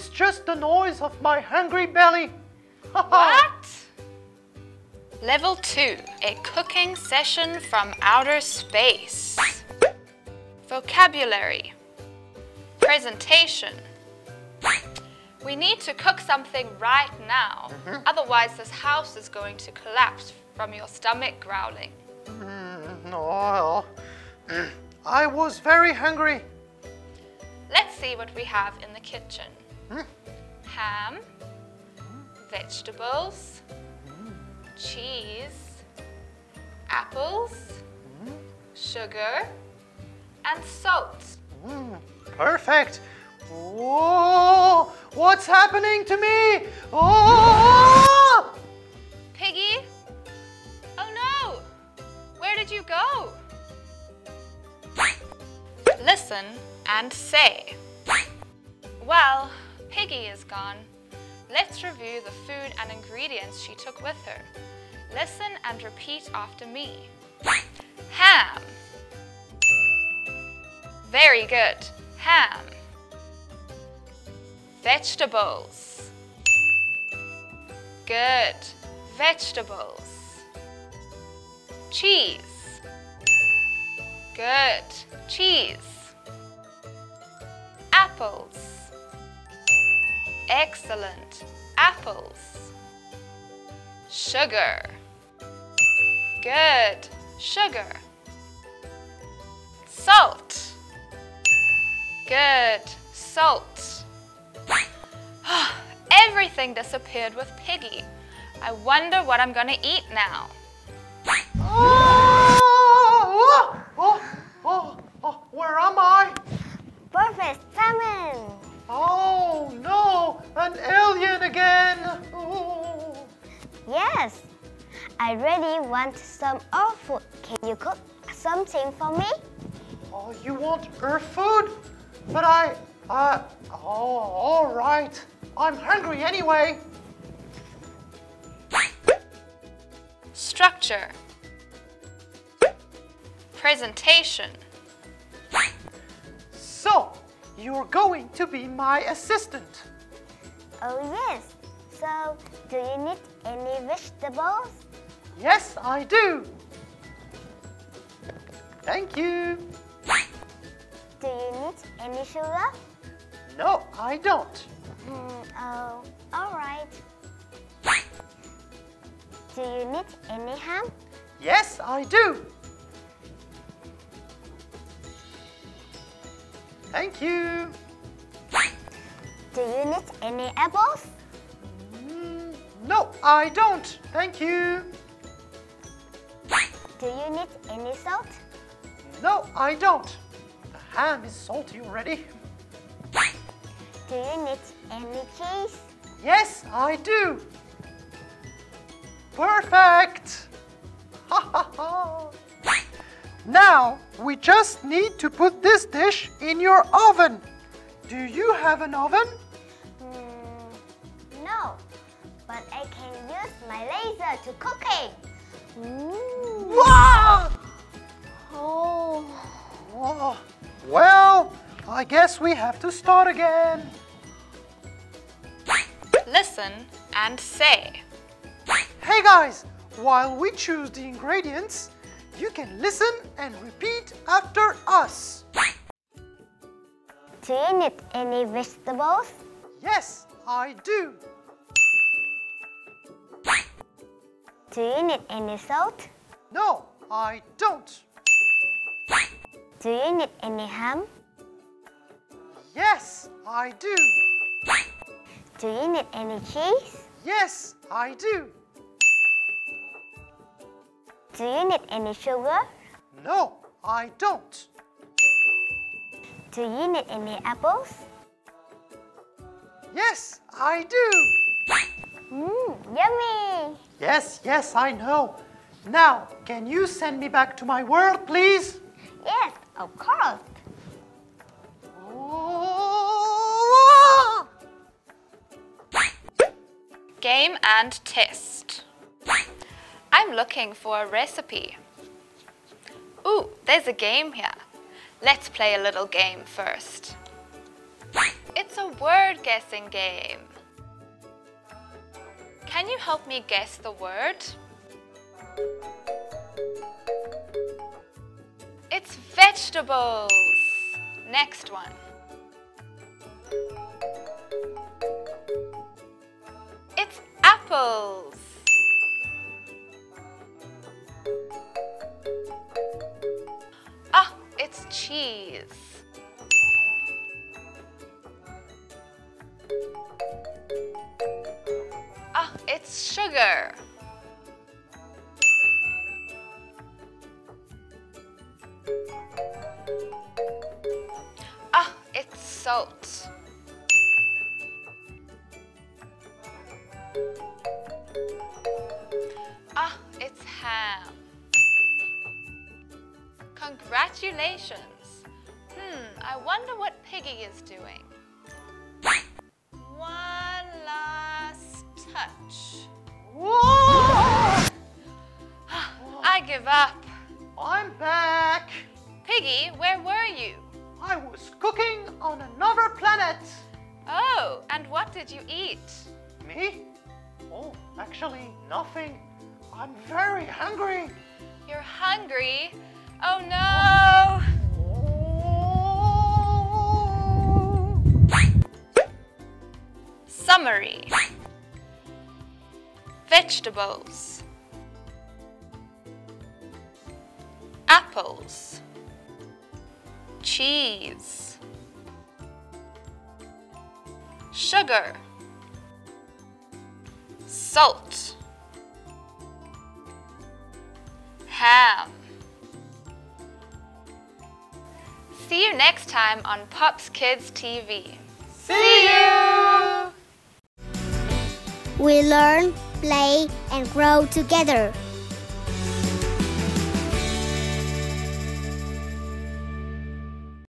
it's just the noise of my hungry belly. What? Level 2, a cooking session from outer space. Vocabulary. Presentation. We need to cook something right now, otherwise this house is going to collapse from your stomach growling. No, I was very hungry. Let's see what we have in the kitchen. Ham, vegetables, cheese, apples, sugar, and salt. Perfect. Whoa! What's happening to me? Oh! Piggy? Oh no! Where did you go? Listen and say. Well, Piggy is gone. Let's review the food and ingredients she took with her. Listen and repeat after me. Ham. Very good. Ham. Vegetables. Good. Vegetables. Cheese. Good. Cheese. Apples. Excellent. Apples. Sugar. Good. Sugar. Salt. Good. Salt. Everything disappeared with Piggy. I wonder what I'm gonna eat now. Where am I? Perfect salmon. Oh no, an alien again. Oh. Yes, I really want some Earth food. Can you cook something for me? Oh, you want Earth food? But all right. I'm hungry anyway. Structure. Presentation. So, you're going to be my assistant. Oh yes. So, do you need any vegetables? Yes, I do. Thank you. Do you need any sugar? No, I don't. Oh, all right. Do you need any ham? Yes, I do. Thank you. Do you need any apples? No, I don't. Thank you. Do you need any salt? No, I don't. The ham is salty already. Do you need any cheese? Yes, I do. Perfect. Ha ha ha. Now, we just need to put this dish in your oven. Do you have an oven? No, but I can use my laser to cook it. Wow! Oh. Whoa. Well, I guess we have to start again. Listen and say. Hey guys, while we choose the ingredients, you can listen and repeat after us. Do you need any vegetables? Yes, I do. Do you need any salt? No, I don't. Do you need any ham? Yes, I do. Do you need any cheese? Yes, I do. Do you need any sugar? No, I don't. Do you need any apples? Yes, I do. Yummy! Yes, I know. Now, can you send me back to my world, please? Yes, of course. Oh! Game and test. I'm looking for a recipe. Ooh, there's a game here. Let's play a little game first. It's a word guessing game. Can you help me guess the word? It's vegetables. Next one. It's apples. Ah, it's cheese. Ah, it's sugar. Ah, it's salt. Ah, it's ham. Congratulations. I wonder what Piggy is doing. One last touch. Whoa! I give up. I'm back. Piggy, where were you? I was cooking on another planet. Oh, and what did you eat? Me? Oh, actually nothing. I'm very hungry. You're hungry? Oh no! Summary. Vegetables. Apples. Cheese. Sugar. Salt. Ham. See you next time on Pops Kids TV. See you! We learn, play, and grow together.